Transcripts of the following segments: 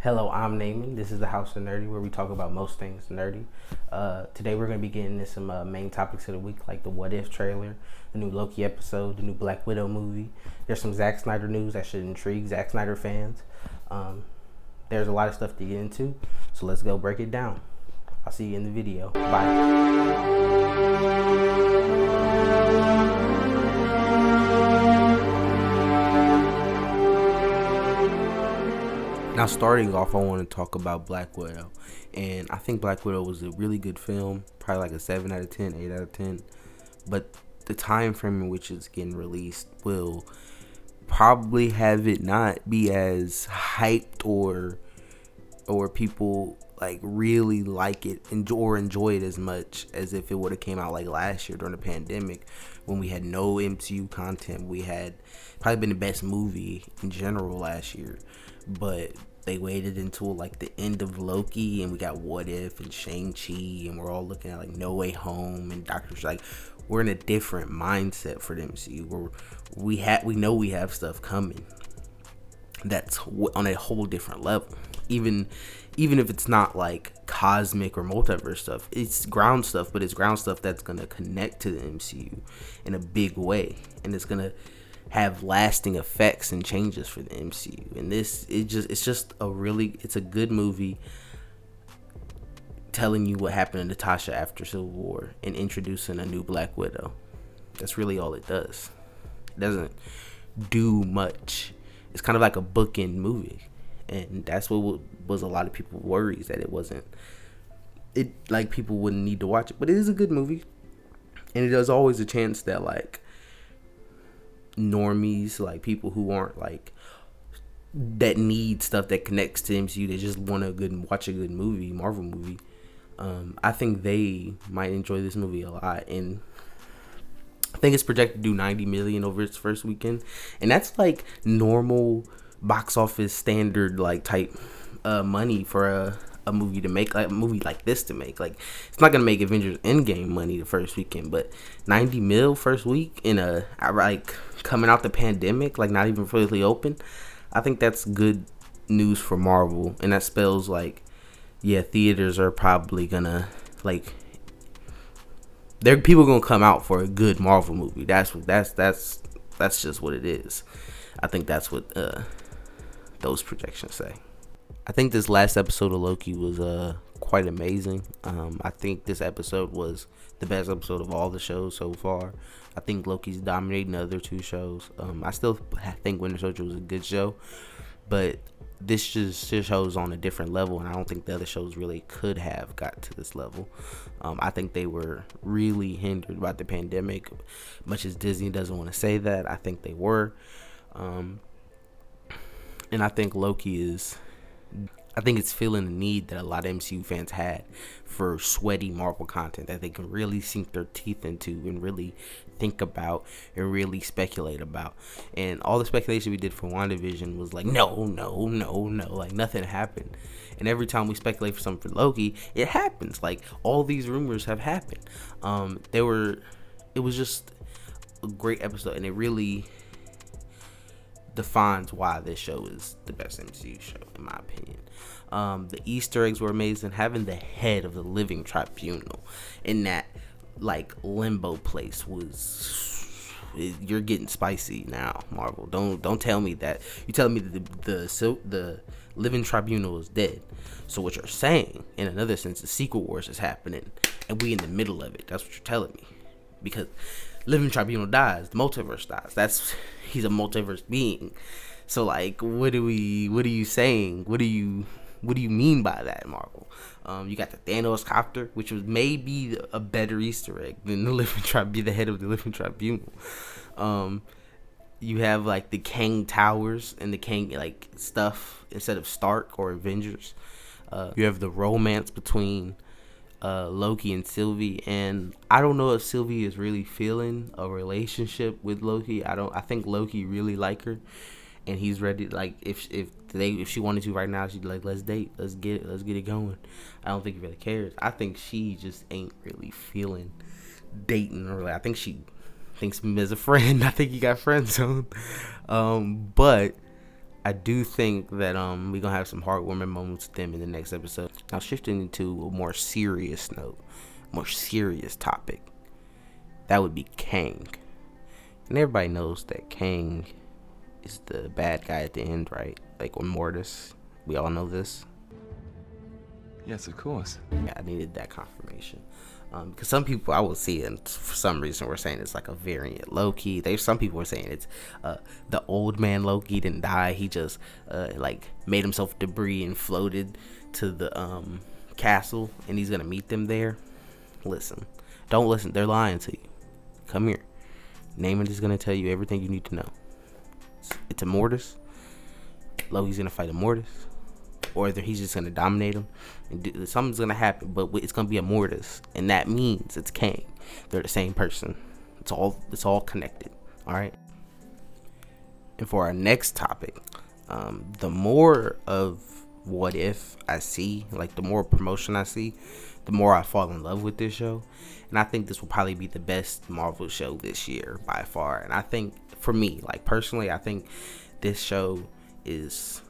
Hello, I'm Naaman. This is the House of Nerdy, where we talk about most things nerdy. Today we're going to be getting into some main topics of the week, like the What If trailer, the new Loki episode, the new Black Widow movie. There's some Zack Snyder news that should intrigue Zack Snyder fans. There's a lot of stuff to get into, so let's go break it down. I'll see you in the video. Bye. Now, starting off, I want to talk about Black Widow. And I think Black Widow was a really good film, probably like a 7 out of 10, 8 out of 10. But the time frame in which it's getting released will probably have it not be as hyped or people like really like it or enjoy it as much as if it would have came out like last year during the pandemic when we had no MCU content. We had probably been the best movie in general last year, but they waited until like the end of Loki and we got What If and Shang-Chi, and we're all looking at like No Way Home and Doctor Strange. Like, we're in a different mindset for the MCU where we know we have stuff coming that's on a whole different level. Even if it's not like cosmic or multiverse stuff, it's ground stuff, but it's ground stuff that's gonna connect to the MCU in a big way, and it's gonna have lasting effects and changes for the MCU. And it's a good movie telling you what happened to Natasha after Civil War and introducing a new Black Widow. That's really all it does. It doesn't do much. It's kind of like a bookend movie, and that's what was a lot of people worries, that people wouldn't need to watch it. But it is a good movie, and there's always a chance that like normies, like people who aren't like that need stuff that connects to MCU, they just want to watch a good movie, Marvel movie. I think they might enjoy this movie a lot, and I think it's projected to do 90 million over its first weekend, and that's like normal box office standard like type money for a movie to make, like a movie like this to make. Like, it's not gonna make Avengers Endgame money the first weekend, but 90 mil first week in a like coming out the pandemic, like not even fully open. I think that's good news for Marvel, and that spells like, yeah, theaters are probably gonna like, people gonna come out for a good Marvel movie. That's just what it is. I think that's what those projections say. I think this last episode of Loki was quite amazing. I think this episode was the best episode of all the shows so far. I think Loki's dominating the other two shows. I still think Winter Soldier was a good show, but this just shows on a different level, and I don't think the other shows really could have got to this level. I think they were really hindered by the pandemic, much as Disney doesn't want to say that. I think they were, and I think I think it's feeling the need that a lot of MCU fans had for sweaty Marvel content that they can really sink their teeth into and really think about and really speculate about. And all the speculation we did for WandaVision was like, no, like nothing happened. And every time we speculate for something for Loki, it happens. Like, all these rumors have happened. It was just a great episode, and it really defines why this show is the best MCU show, in my opinion. The Easter eggs were amazing. Having the head of the living tribunal in that like limbo place you're getting spicy now, Marvel. Don't tell me that. You telling me that the living tribunal is dead. So what you're saying, in another sense, the Secret Wars is happening, and we in the middle of it. That's what you're telling me. Because living tribunal dies, the multiverse dies. He's a multiverse being. So like, what are you saying? What do you mean by that, Marvel? You got the Thanos copter, which was maybe a better Easter egg than the head of the living tribunal. You have like the Kang towers and the Kang like stuff instead of Stark or Avengers. You have the romance between Loki and Sylvie, and I don't know if Sylvie is really feeling a relationship with Loki. I think Loki really like her, and he's ready. Like, if she wanted to right now, she'd be like, let's date, let's get it going. I don't think he really cares. I think she just ain't really feeling dating, or I think she thinks of him as a friend. I think he got friend zoned. But I do think that we're gonna have some heartwarming moments with them in the next episode. Now shifting into a more serious note, more serious topic. That would be Kang. And everybody knows that Kang is the bad guy at the end, right? Like on Mortis. We all know this. Yes, of course. Yeah, I needed that confirmation. Because some people I will see, and for some reason we're saying it's like a variant Loki. There's some people were saying it's the old man Loki didn't die. He just like made himself debris and floated to the castle, and he's gonna meet them there. Listen, don't listen. They're lying to you. Come here. Naaman is gonna tell you everything you need to know. It's a Mortis. Loki's gonna fight a Mortis, or either he's just gonna dominate him. And something's gonna happen, but it's gonna be a Mortis, and that means it's Kang. They're the same person. It's all connected. All right. And for our next topic, the more of what if I see, like the more promotion I see, the more I fall in love with this show. And I think this will probably be the best Marvel show this year by far. And I think for me, like personally, I think this show is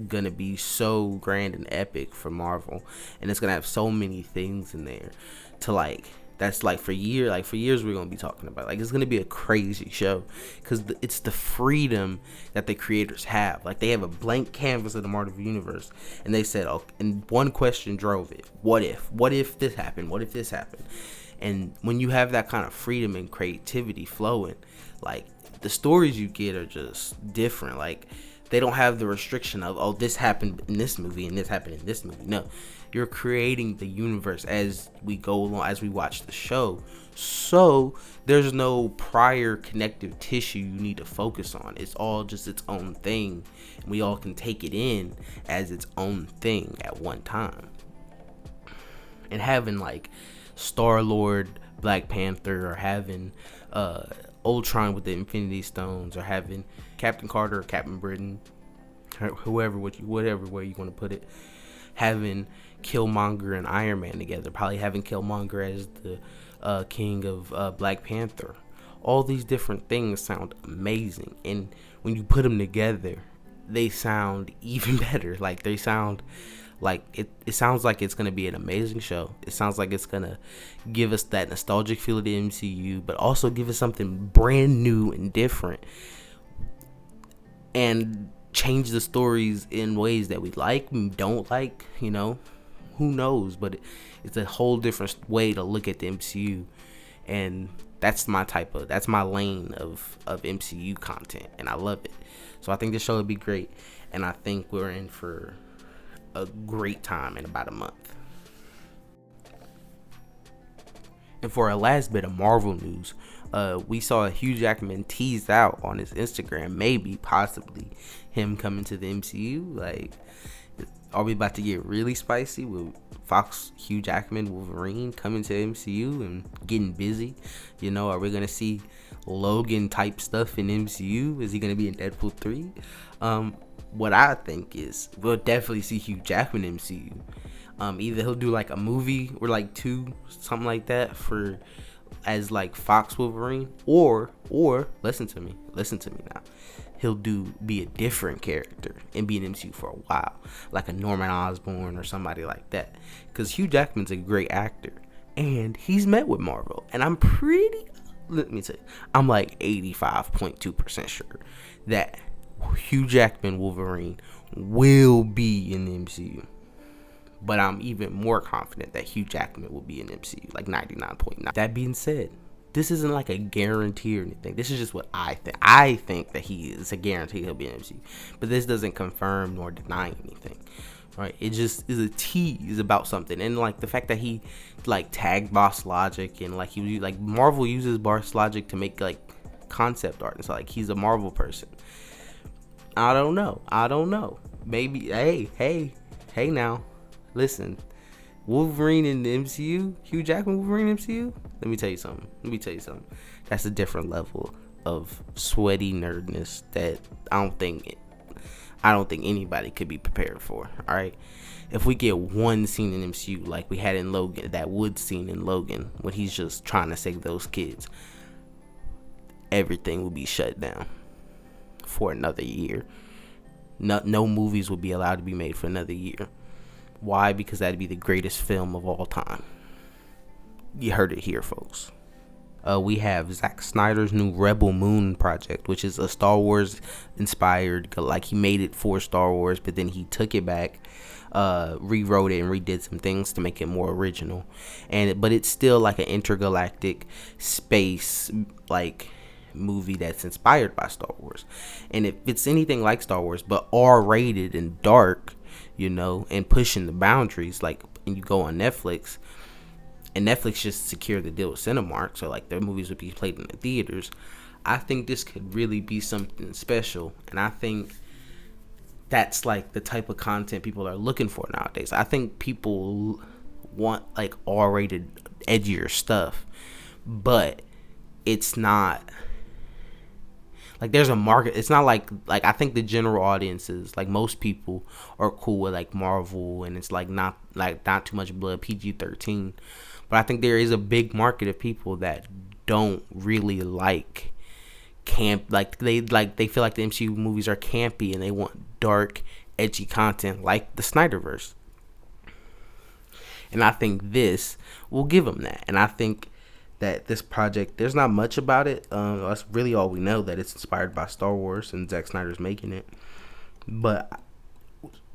gonna be so grand and epic for Marvel, and it's gonna have so many things in there to like. That's like for years we're gonna be talking about. Like it's gonna be a crazy show because it's the freedom that the creators have. Like they have a blank canvas of the Marvel universe, and they said, "Oh," and one question drove it: What if? What if this happened? What if this happened? And when you have that kind of freedom and creativity flowing, like the stories you get are just different. Like they don't have the restriction of, oh, this happened in this movie and this happened in this movie. No, you're creating the universe as we go along, as we watch the show. So there's no prior connective tissue you need to focus on. It's all just its own thing. And we all can take it in as its own thing at one time. And having like Star-Lord, Black Panther, or having Ultron with the Infinity Stones, or having Captain Carter or Captain Britain, whatever way you want to put it, having Killmonger and Iron Man together, probably having Killmonger as the king of Black Panther. All these different things sound amazing, and when you put them together, they sound even better. Like they sound like it sounds like it's gonna be an amazing show. It sounds like it's gonna give us that nostalgic feel of the MCU, but also give us something brand new and different, and change the stories in ways that we like, we don't like. You know, who knows? But it's a whole different way to look at the MCU, and that's my lane of MCU content, and I love it. So I think this show would be great, and I think we're in for a great time in about a month. And for our last bit of Marvel news, we saw Hugh Jackman teased out on his Instagram, maybe, possibly, him coming to the MCU. Like, are we about to get really spicy with Fox, Hugh Jackman, Wolverine coming to the MCU and getting busy? You know, are we going to see Logan type stuff in MCU? Is he going to be in Deadpool 3? What I think is we'll definitely see Hugh Jackman in MCU. Either he'll do like a movie or like two, something like that, for as like Fox Wolverine, or listen to me now, he'll be a different character and be in MCU for a while, like a Norman Osborn or somebody like that, because Hugh Jackman's a great actor and he's met with Marvel, and I'm like 85.2% sure that Hugh Jackman Wolverine will be in the MCU. But I'm even more confident that Hugh Jackman will be in MCU, like 99.9. That being said, this isn't like a guarantee or anything. This is just what I think. I think that he is a guarantee he'll be in MCU. But this doesn't confirm nor deny anything. Right? It just is a tease about something. And like the fact that he like tagged Boss Logic, and like he like Marvel uses Boss Logic to make like concept art. And so like he's a Marvel person. I don't know. Maybe hey now. Listen, Wolverine in the MCU, Hugh Jackman Wolverine in the MCU, let me tell you something. That's a different level of sweaty nerdness that I don't think anybody could be prepared for. All right, if we get one scene in MCU like we had in Logan, that Wood scene in Logan when he's just trying to save those kids, everything will be shut down for another year. No movies would be allowed to be made for another year. Why? Because that'd be the greatest film of all time. You heard it here, folks. We have Zack Snyder's new Rebel Moon project, which is a Star Wars inspired, like he made it for Star Wars, but then he took it back, rewrote it and redid some things to make it more original. But it's still like an intergalactic space like movie that's inspired by Star Wars. And if it's anything like Star Wars, but R-rated and dark, and pushing the boundaries, like, and you go on Netflix, and Netflix just secured the deal with Cinemark, so like their movies would be played in the theaters. I think this could really be something special, and I think that's like the type of content people are looking for nowadays. I think people want like R-rated, edgier stuff, but it's not like there's a market. It's not like I think the general audiences, like most people, are cool with like Marvel, and it's like not too much blood, PG-13. But I think there is a big market of people that don't really like camp. Like they feel like the MCU movies are campy, and they want dark, edgy content like the Snyderverse. And I think this will give them that. And I think that this project, there's not much about it. That's really all we know, that it's inspired by Star Wars and Zack Snyder's making it. But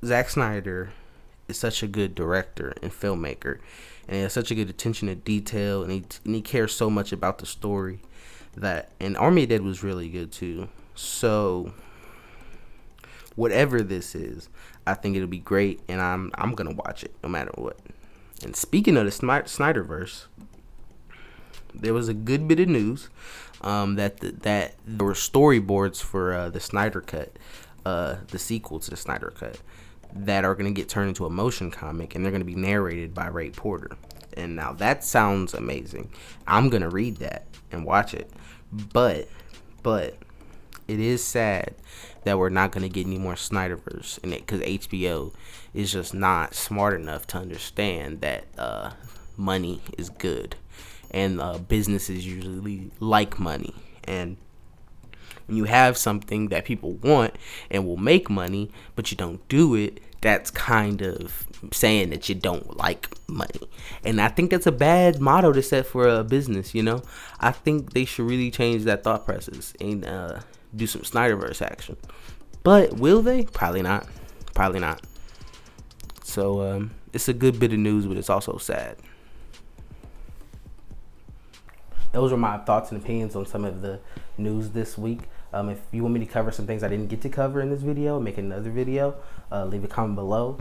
Zack Snyder is such a good director and filmmaker, and he has such a good attention to detail, and he cares so much about the story and Army of Dead was really good too. So whatever this is, I think it'll be great, and I'm gonna watch it no matter what. And speaking of the Snyderverse, there was a good bit of news that there were storyboards for the Snyder Cut, the sequel to the Snyder Cut, that are going to get turned into a motion comic, and they're going to be narrated by Ray Porter. And now that sounds amazing. I'm going to read that and watch it. But it is sad that we're not going to get any more Snyderverse in it, because HBO is just not smart enough to understand that money is good. And businesses usually like money, and when you have something that people want and will make money, but you don't do it, that's kind of saying that you don't like money. And I think that's a bad motto to set for a business. I think they should really change that thought process and do some Snyderverse action. But will they? Probably not. So it's a good bit of news, but it's also sad. Those are my thoughts and opinions on some of the news this week. If you want me to cover some things I didn't get to cover in this video, make another video, leave a comment below.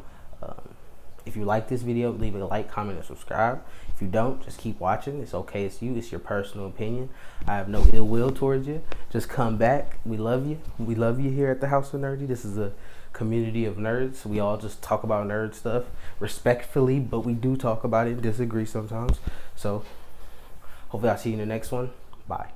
If you like this video, leave a like, comment, and subscribe. If you don't, just keep watching. It's okay. It's you. It's your personal opinion. I have no ill will towards you. Just come back. We love you. We love you here at the House of Nerdy. This is a community of nerds. We all just talk about nerd stuff respectfully, but we do talk about it and disagree sometimes. So hopefully I'll see you in the next one. Bye.